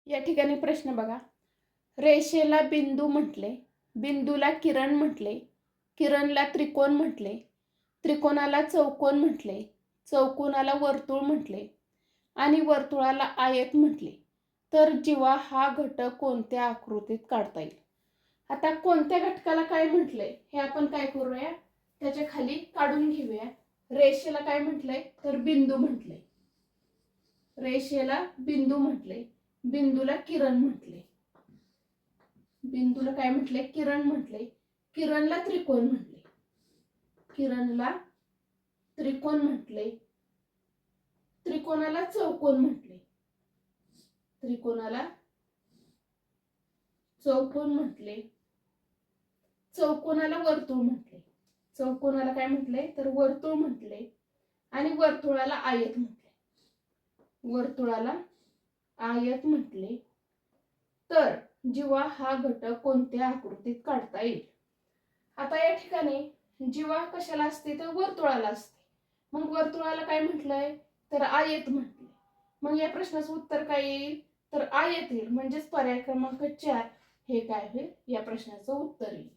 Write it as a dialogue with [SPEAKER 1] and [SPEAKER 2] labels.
[SPEAKER 1] या ठिकाणी प्रश्न बघा. रेषेला बिंदू म्हटले, बिंदूला किरण म्हटले, किरणला त्रिकोण म्हटले, त्रिकोणाला चौकोन म्हटले, चौकोनाला वर्तुळ म्हटले आणि वर्तुळाला आयत म्हटले. तर जीवा हा घटक कोणत्या आकृतीत काढता येईल? आता कोणत्या घटकाला काय म्हटलंय हे आपण काय करूया, त्याच्या खाली काढून घेऊया. रेषेला काय म्हटलंय तर बिंदू म्हटलंय, रेषेला बिंदू म्हटले, बिंदूला किरण म्हटले, बिंदूला काय म्हटले किरण म्हटले, किरणला त्रिकोण म्हटले, किरणला त्रिकोण म्हटले, त्रिकोणाला चौकोन म्हटले, त्रिकोणाला चौकोन म्हटले, चौकोनाला वर्तुळ म्हटले, चौकोनाला काय म्हटले तर वर्तुळ म्हटले आणि वर्तुळाला आयत म्हटले, वर्तुळाला आयत म्हटले. तर जीवा हा घटक कोणत्या आकृतीत काढता येईल? आता या ठिकाणी जीवा कशाला असते तर वर्तुळाला असते. मग वर्तुळाला काय म्हटलंय तर आयत म्हटले. मग या प्रश्नाचं उत्तर काय येईल तर आयत येईल. म्हणजेच पर्याय क्रमांक 4 हे काय होईल या प्रश्नाचं उत्तर येईल.